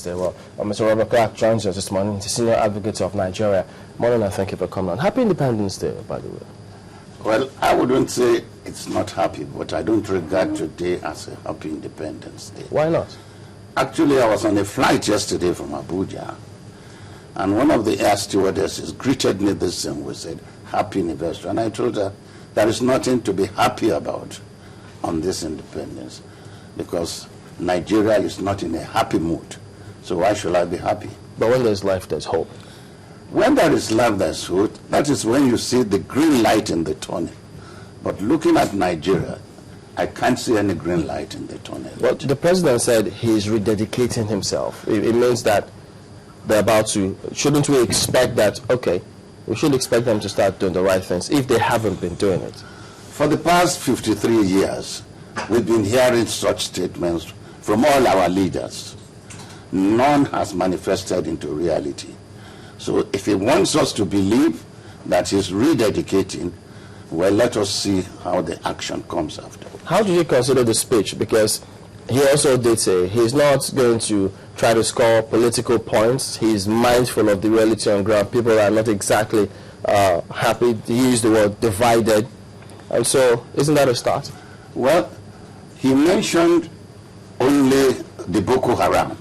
Well, Mr. Robert Clarke joins us this morning, the Senior Advocate of Nigeria. Morning, and thank you for coming on. Happy Independence Day, by the way. Well, I wouldn't say it's not happy, but I don't regard today as a happy Independence Day. Why not? Actually, I was on a flight yesterday from Abuja, and one of the air stewardesses greeted me this and we said, "Happy anniversary." And I told her, there is nothing to be happy about on this independence, because Nigeria is not in a happy mood. So why should I be happy? But when there's life, there's hope. When there is life, there's hope. That is when you see the green light in the tunnel. But looking at Nigeria, I can't see any green light in the tunnel. Well, the president said he's rededicating himself. It means that they're about to. Shouldn't we expect that? Okay, we should expect them to start doing the right things if they haven't been doing it. For the past 53 years, we've been hearing such statements from all our leaders. None has manifested into reality. So if he wants us to believe that he's rededicating, well, let us see how the action comes after. How do you consider the speech? Because he also did say he's not going to try to score political points. He's mindful of the reality on ground. People are not exactly happy. He used the word divided. And so, isn't that a start? Well, he mentioned only the Boko Haram.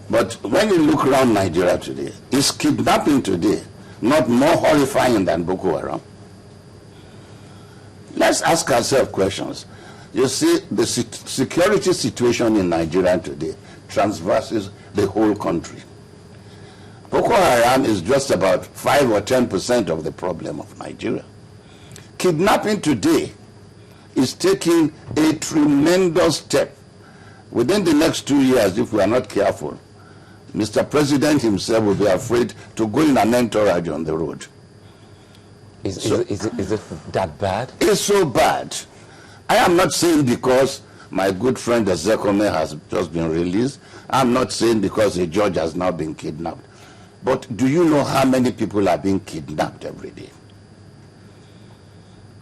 But when you look around Nigeria today, is kidnapping today not more horrifying than Boko Haram? Let's ask ourselves questions. You see, the security situation in Nigeria today transverses the whole country. Boko Haram is just about 5 or 10% of the problem of Nigeria. Kidnapping today is taking a tremendous step. Within the next 2 years, if we are not careful, Mr. President himself will be afraid to go in an entourage on the road. Is it that bad? It's so bad. I am not saying because my good friend Ezekome has just been released. I'm not saying because a judge has now been kidnapped. But do you know how many people are being kidnapped every day?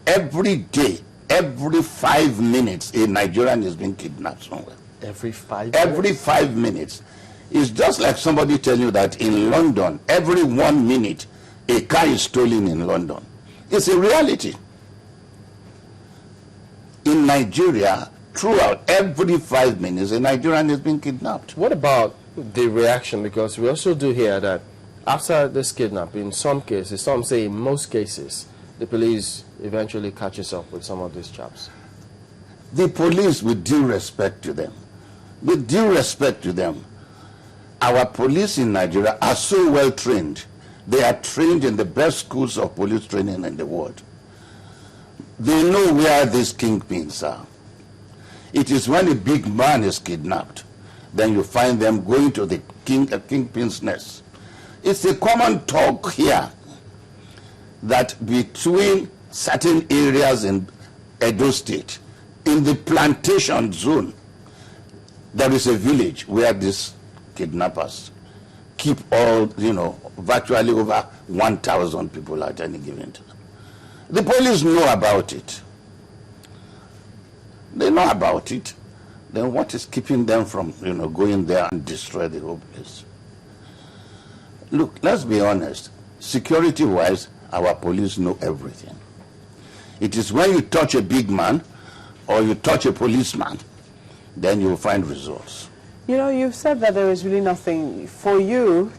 Every day, every 5 minutes, a Nigerian is being kidnapped somewhere. Every 5 minutes? Every 5 minutes. It's just like somebody telling you that in London, every 1 minute, a car is stolen in London. It's a reality. In Nigeria, throughout every 5 minutes, a Nigerian is being kidnapped. What about the reaction? Because we also do hear that after this kidnapping, in some cases, some say in most cases, the police eventually catches up with some of these chaps. The police, with due respect to them, our police in Nigeria are so well trained. They are trained in the best schools of police training in the world. They know where these kingpins are. It is when a big man is kidnapped, then you find them going to the kingpin's nest. It's a common talk here that between certain areas in Edo State, in the plantation zone, there is a village where these kidnappers keep all, virtually over 1,000 people at any given time. The police know about it. They know about it. Then what is keeping them from, going there and destroy the whole place? Look, let's be honest. Security-wise, our police know everything. It is when you touch a big man or you touch a policeman, then you will find results. You've said that there is really nothing for you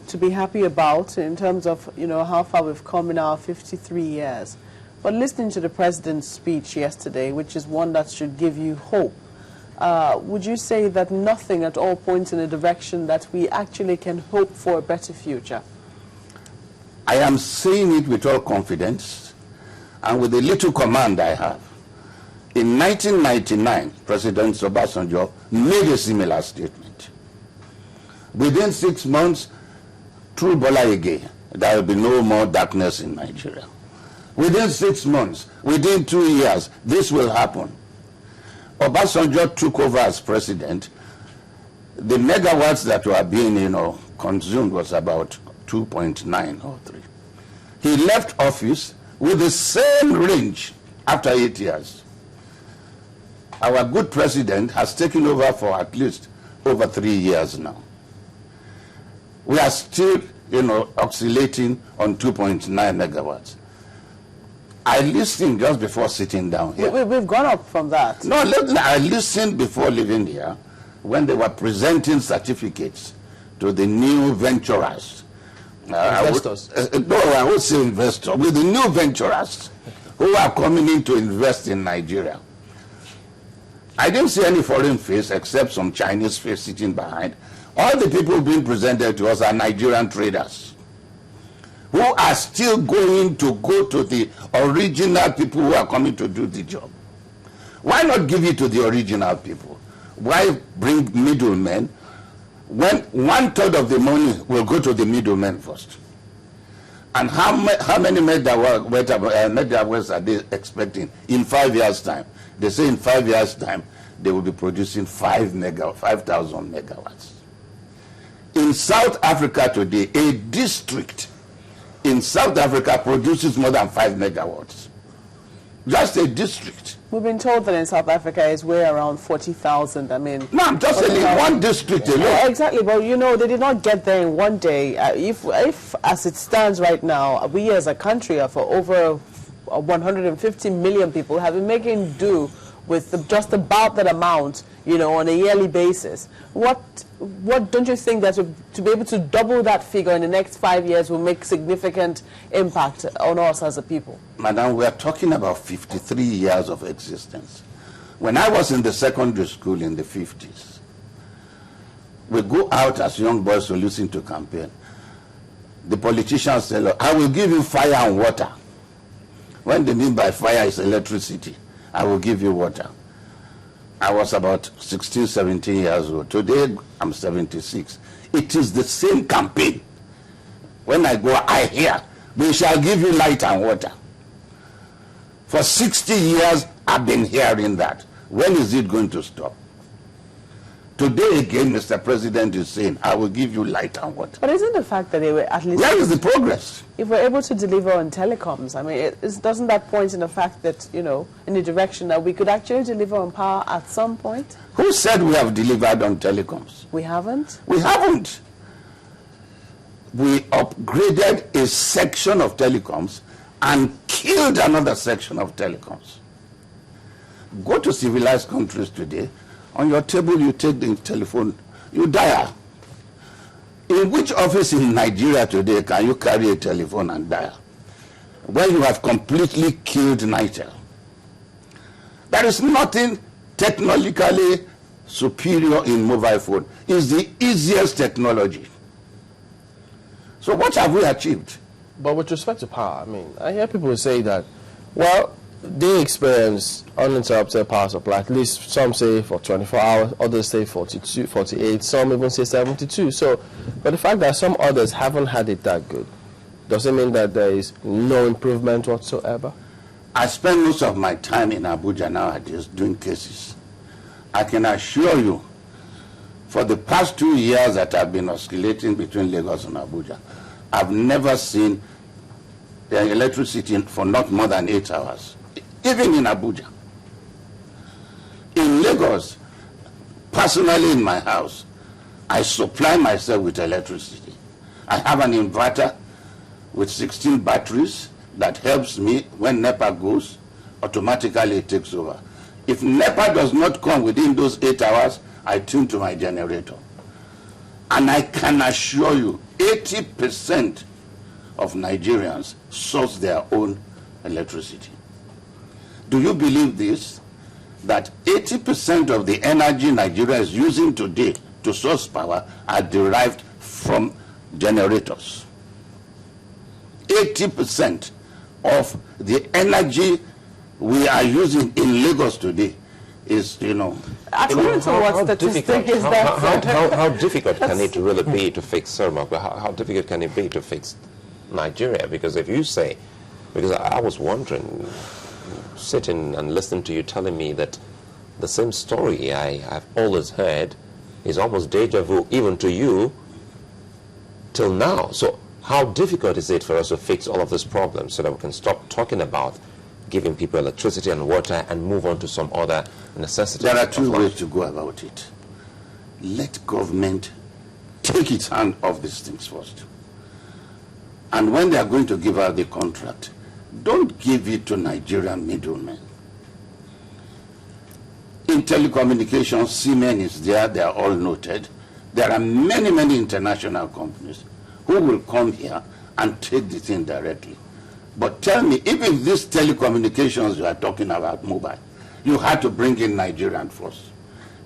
to be happy about in terms of, how far we've come in our 53 years. But listening to the president's speech yesterday, which is one that should give you hope, would you say that nothing at all points in a direction that we actually can hope for a better future? I am saying it with all confidence and with the little command I have. In 1999, President Obasanjo made a similar statement. Within 6 months, through Bola Ige, there will be no more darkness in Nigeria. Within 6 months, within 2 years, this will happen. Obasanjo took over as president. The megawatts that were being, consumed was about 2.9 or 3. He left office with the same range after 8 years. Our good president has taken over for at least over 3 years now. We are still, oscillating on 2.9 megawatts. I listened just before sitting down here. We've gone up from that. No, I listened before leaving here when they were presenting certificates to the new venturers. Investors? I would say investors. With the new venturers who are coming in to invest in Nigeria. I didn't see any foreign face except some Chinese face sitting behind. All the people being presented to us are Nigerian traders who are still going to go to the original people who are coming to do the job. Why not give it to the original people? Why bring middlemen when 1/3 of the money will go to the middlemen first? And how many megawatts are they expecting in 5 years' time? They say in 5 years' time they will be producing 5,000 megawatts. In South Africa today, a district in South Africa produces more than 5 megawatts. Just a district. We've been told that in South Africa is way around 40,000. I mean... No, I'm just saying one district alone. Yeah, exactly, but they did not get there in one day. If as it stands right now, we as a country are for over 150 million people have been making do with just about that amount, on a yearly basis. What don't you think that to be able to double that figure in the next 5 years will make significant impact on us as a people? Madam, we are talking about 53 years of existence. When I was in the secondary school in the 50s, we go out as young boys to listen to campaign. The politicians say, look, I will give you fire and water. When they mean by fire is electricity, I will give you water. I was about 16, 17 years old. Today, I'm 76. It is the same campaign. When I go, I hear, we shall give you light and water. For 60 years, I've been hearing that. When is it going to stop? Today again, Mr. President is saying, I will give you light and water. But isn't the fact that they were at least... Where is the progress? If we're able to deliver on telecoms, I mean, doesn't that point in the fact that, in the direction that we could actually deliver on power at some point? Who said we have delivered on telecoms? We haven't? We haven't. We upgraded a section of telecoms and killed another section of telecoms. Go to civilized countries today. On your table, you take the telephone, you dial. In which office in Nigeria today can you carry a telephone and dial? When you have completely killed Nitel. There is nothing technologically superior in mobile phone. It's the easiest technology. So what have we achieved? But with respect to power, I hear people say that, well, they experience uninterrupted power supply. At least some say for 24 hours, others say 42, 48, some even say 72. So, but the fact that some others haven't had it that good, does it mean that there is no improvement whatsoever? I spend most of my time in Abuja nowadays doing cases. I can assure you, for the past 2 years that I've been oscillating between Lagos and Abuja, I've never seen the electricity for not more than 8 hours. Even in Abuja. In Lagos, personally in my house, I supply myself with electricity. I have an inverter with 16 batteries that helps me when NEPA goes, automatically it takes over. If NEPA does not come within those 8 hours, I tune to my generator. And I can assure you, 80% of Nigerians source their own electricity. Do you believe this? That 80% of the energy Nigeria is using today to source power are derived from generators. 80% of the energy we are using in Lagos today is, According to what statistic is that? How difficult can it really be to fix Cermaq? How difficult can it be to fix Nigeria? Because if you say, because I was wondering, sitting and listening to you telling me that the same story I've always heard is almost deja vu even to you till now. So how difficult is it for us to fix all of these problems so that we can stop talking about giving people electricity and water and move on to some other necessities? There are two ways to go about it. let government take its hand off these things first. And when they are going to give out the contract, don't give it to Nigerian middlemen. In telecommunications, Siemens is there, they are all noted. There are many, many international companies who will come here and take the thing directly. But tell me, even these telecommunications you are talking about, mobile, you had to bring in Nigerian first.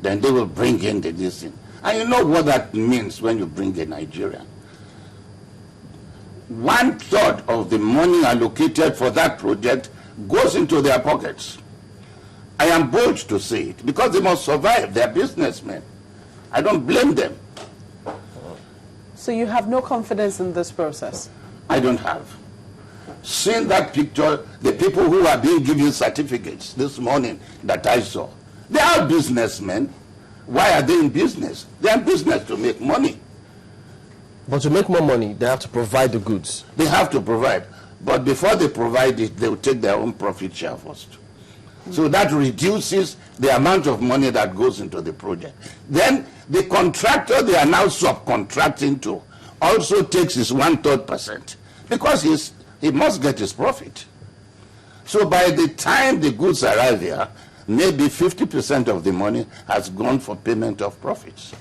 Then they will bring in this thing. And you know what that means when you bring a Nigerian. 1/3 of the money allocated for that project goes into their pockets. I am bold to say it because they must survive. They're businessmen. I don't blame them. So you have no confidence in this process? I don't have. Seeing that picture, the people who are being given certificates this morning that I saw, they are businessmen. Why are they in business? They are in business to make money. But to make more money, they have to provide the goods. They have to provide. But before they provide it, they will take their own profit share first. So that reduces the amount of money that goes into the project. Then the contractor they are now subcontracting to also takes his 1/3% because he must get his profit. So by the time the goods arrive here, maybe 50% of the money has gone for payment of profits.